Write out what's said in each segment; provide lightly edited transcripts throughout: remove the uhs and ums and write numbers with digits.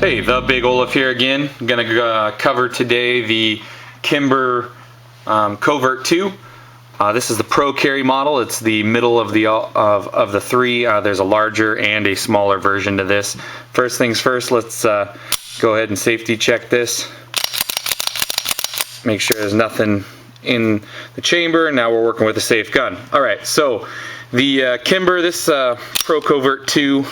Hey, the Big Olof here again. I'm gonna cover today the Kimber Covert II. This is the Pro Carry model. It's the middle of the three. There's a larger and a smaller version to this. First things first, let's go ahead and safety check this. Make sure there's nothing in the chamber. Now we're working with a safe gun. Alright, so the Kimber, this Pro Covert II,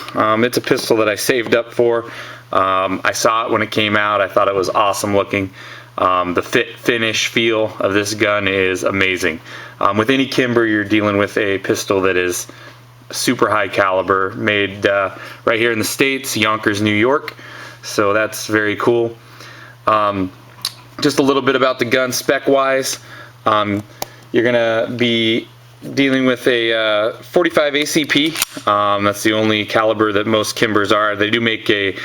it's a pistol that I saved up for. I saw it when it came out. I thought it was awesome looking. The finish, feel of this gun is amazing. With any Kimber, you're dealing with a pistol that is super high caliber, made right here in the States, Yonkers, New York. So that's very cool. Just a little bit about the gun spec-wise. You're gonna be dealing with a 45 ACP. That's the only caliber that most Kimbers are. They do make a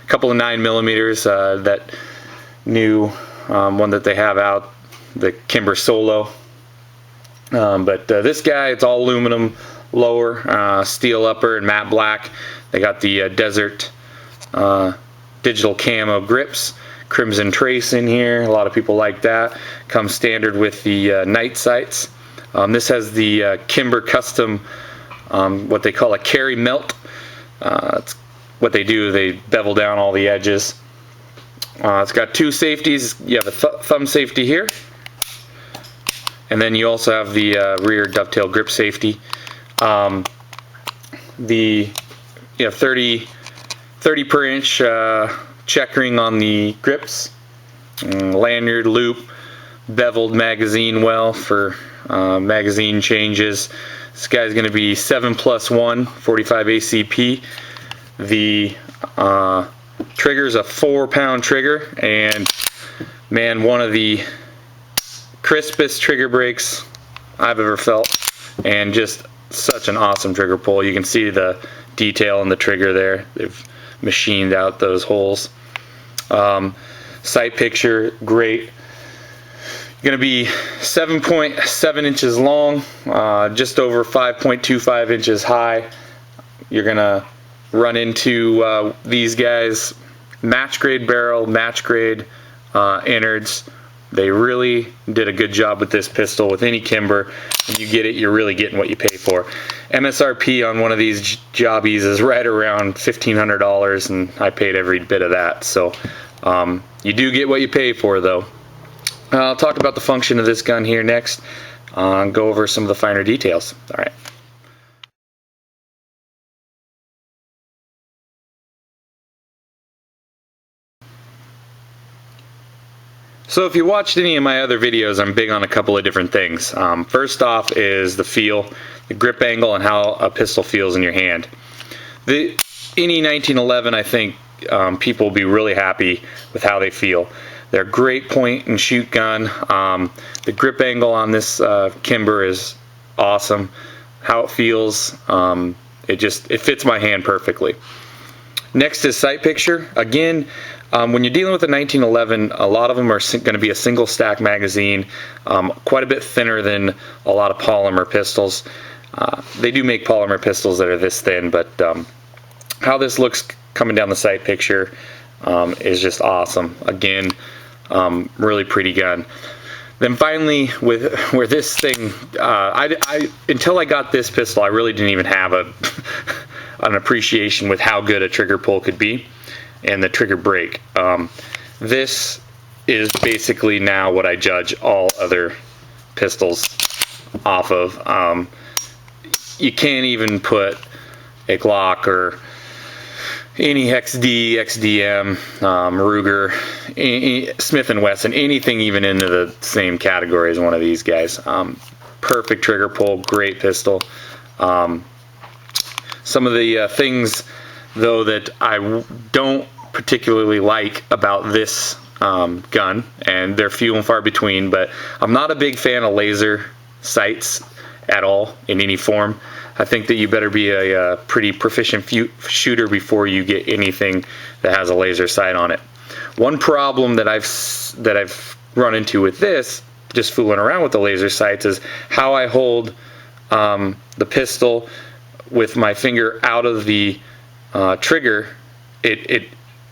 couple of 9mm. That new one that they have out, the Kimber Solo. But this guy, it's all aluminum lower, steel upper, and matte black. They got the desert digital camo grips, crimson trace in here. A lot of people like that. Comes standard with the night sights. This has the Kimber custom, what they call a carry melt. It's what they do, they bevel down all the edges. It's got two safeties. You have a thumb safety here, and then you also have the rear dovetail grip safety. The 30 per inch checkering on the grips, lanyard, loop, beveled magazine well for magazine changes. This guy's going to be 7+1 45 ACP. The trigger's a 4-pound trigger, and man, one of the crispest trigger breaks I've ever felt, and just such an awesome trigger pull. You can see the detail in the trigger there. They've machined out those holes. Sight picture, great. Going to be 7.7 inches long, just over 5.25 inches high. You're going to run into these guys, match grade barrel, match grade innards. They really did a good job with this pistol. With any Kimber, when you get it, you're really getting what you pay for. MSRP on one of these jobbies is right around $1,500, and I paid every bit of that. So you do get what you pay for, though. I'll talk about the function of this gun here next, and go over some of the finer details. All right. So if you watched any of my other videos, I'm big on a couple of different things. First off is the feel, the grip angle, and how a pistol feels in your hand. Any 1911, I think people will be really happy with how they feel. They're a great point and shoot gun. The grip angle on this Kimber is awesome. How it feels, it fits my hand perfectly. Next is sight picture. Again, when you're dealing with a 1911, a lot of them are going to be a single stack magazine, quite a bit thinner than a lot of polymer pistols. They do make polymer pistols that are this thin, but how this looks coming down the sight picture is just awesome. Again, really pretty gun. Then finally, where this thing, until I got this pistol, I really didn't even have an appreciation with how good a trigger pull could be, and the trigger break. This is basically now what I judge all other pistols off of. You can't even put a Glock or any XD, XDM, Ruger, Smith & Wesson, anything even into the same category as one of these guys. Perfect trigger pull, great pistol. Some of the things, though, that I don't particularly like about this gun, and they're few and far between, but I'm not a big fan of laser sights at all in any form. I think that you better be a pretty proficient shooter before you get anything that has a laser sight on it. One problem that I've run into with this, just fooling around with the laser sights, is how I hold the pistol with my finger out of the trigger. It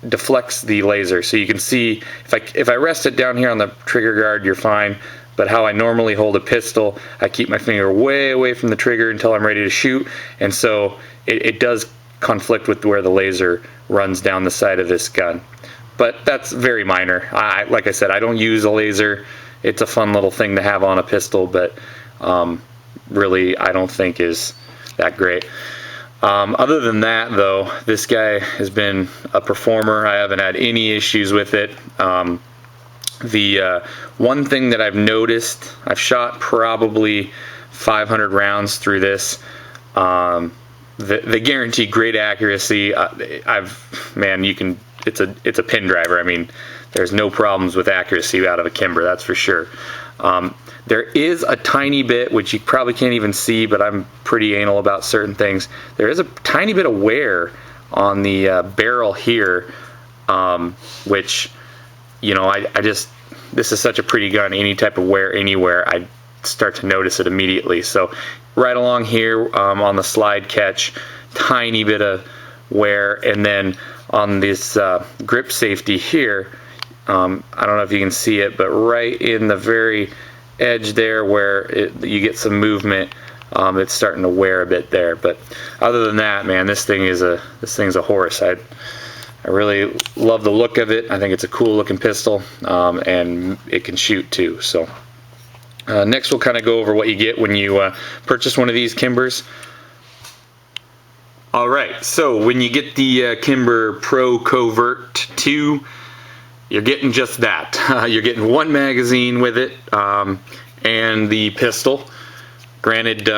deflects the laser. So you can see if I rest it down here on the trigger guard, you're fine. But how I normally hold a pistol, I keep my finger way away from the trigger until I'm ready to shoot, and so it does conflict with where the laser runs down the side of this gun. But that's very minor. Like I said, I don't use a laser. It's a fun little thing to have on a pistol, but really I don't think is that great. Other than that, though, this guy has been a performer. I haven't had any issues with it. The one thing that I've noticed, I've shot probably 500 rounds through this. They guarantee great accuracy. You can. It's a pin driver. I mean, there's no problems with accuracy out of a Kimber, that's for sure. There is a tiny bit, which you probably can't even see, but I'm pretty anal about certain things. There is a tiny bit of wear on the barrel here, which, you know, this is such a pretty gun. Any type of wear anywhere, I start to notice it immediately. So right along here on the slide catch, tiny bit of wear, and then on this grip safety here, I don't know if you can see it, but right in the very edge there where you get some movement, it's starting to wear a bit there. But other than that, man, this thing's a horse. I really love the look of it. I think it's a cool looking pistol, and it can shoot too. So next we'll kind of go over what you get when you purchase one of these Kimbers. Alright, so when you get the Kimber Pro Covert II, you're getting just that. You're getting one magazine with it, and the pistol. Granted,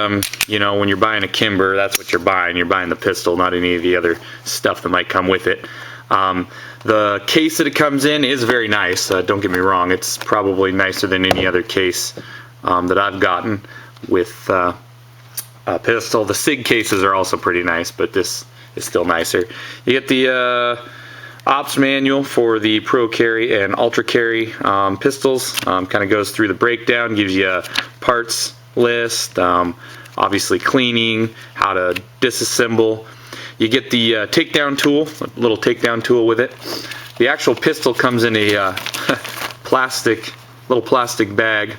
you know, when you're buying a Kimber, that's what you're buying. You're buying the pistol, not any of the other stuff that might come with it. The case that it comes in is very nice. Don't get me wrong. It's probably nicer than any other case that I've gotten with a pistol. The SIG cases are also pretty nice, but this is still nicer. You get the ops manual for the Pro Carry and Ultra Carry pistols. Kind of goes through the breakdown, gives you a parts list, obviously cleaning, how to disassemble. You get the takedown tool, a little takedown tool with it. The actual pistol comes in a little plastic bag.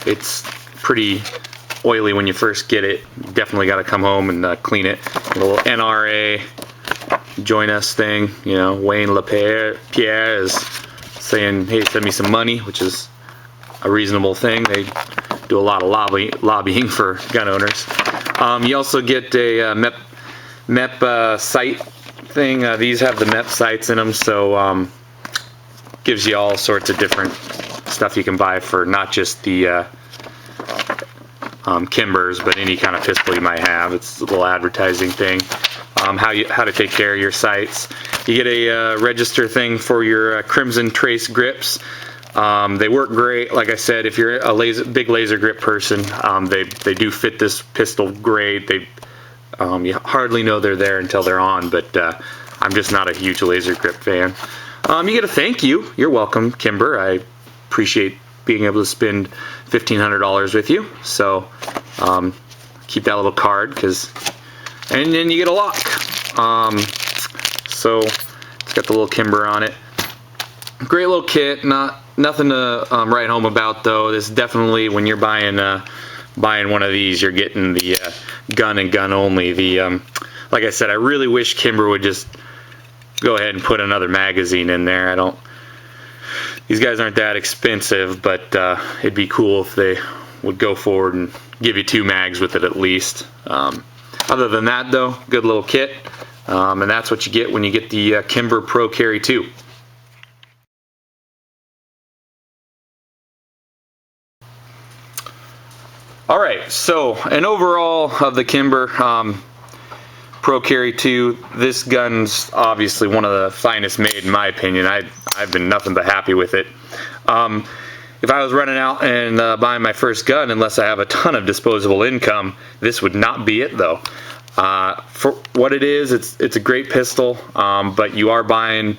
It's pretty oily when you first get it. Definitely got to come home and clean it. A little NRA join us thing, you know. Wayne LaPierre is saying, hey, send me some money, which is a reasonable thing. They do a lot of lobbying for gun owners. You also get a MEP sight thing. These have the MEP sights in them, so gives you all sorts of different stuff you can buy for not just the Kimbers, but any kind of pistol you might have. It's a little advertising thing. How to take care of your sights. You get a register thing for your Crimson Trace grips. They work great. Like I said, if you're a big laser grip person, they do fit this pistol great. You hardly know they're there until they're on, but I'm just not a huge laser grip fan. You get a thank you. You're welcome, Kimber. I appreciate being able to spend $1,500 with you. So keep that little card, and then you get a lock. So it's got the little Kimber on it. Great little kit. Nothing to write home about, though. This definitely, when you're buying one of these, you're getting the gun and gun only. Like I said, I really wish Kimber would just go ahead and put another magazine in there. These guys aren't that expensive, but it'd be cool if they would go forward and give you 2 mags with it at least. Other than that, though, good little kit, and that's what you get when you get the Kimber Pro Carry II. Alright, so an overall of the Kimber Pro Carry II, this gun's obviously one of the finest made in my opinion. I've been nothing but happy with it. If I was running out and buying my first gun, unless I have a ton of disposable income, this would not be it, though. For what it is, it's a great pistol, but you are buying,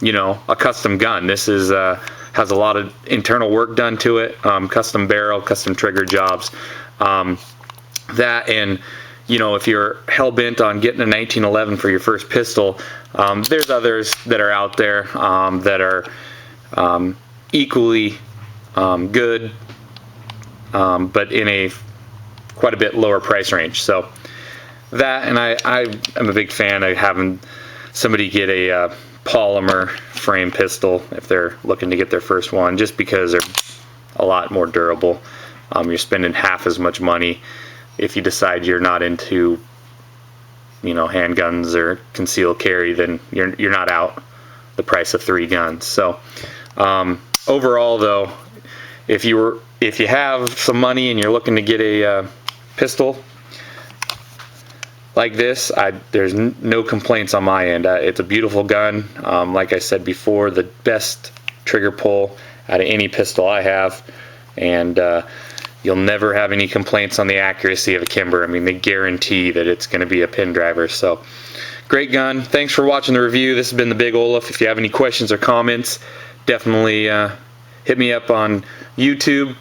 you know, a custom gun. This has a lot of internal work done to it, custom barrel, custom trigger jobs. That, and you know, if you're hell-bent on getting a 1911 for your first pistol, there's others that are out there that are equally good, but in a quite a bit lower price range. So that, and I am a big fan of having somebody get a polymer frame pistol if they're looking to get their first one, just because they're a lot more durable. You're spending half as much money if you decide you're not into, you know, handguns or concealed carry, then you're not out the price of 3 guns. So overall though, if you have some money and you're looking to get a pistol like this, there's no complaints on my end. It's a beautiful gun. Like I said before, the best trigger pull out of any pistol I have, and you'll never have any complaints on the accuracy of a Kimber. I mean, they guarantee that it's going to be a pin driver. So, great gun. Thanks for watching the review. This has been the Big Olof. If you have any questions or comments, definitely hit me up on YouTube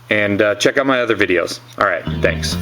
and check out my other videos. All right, thanks.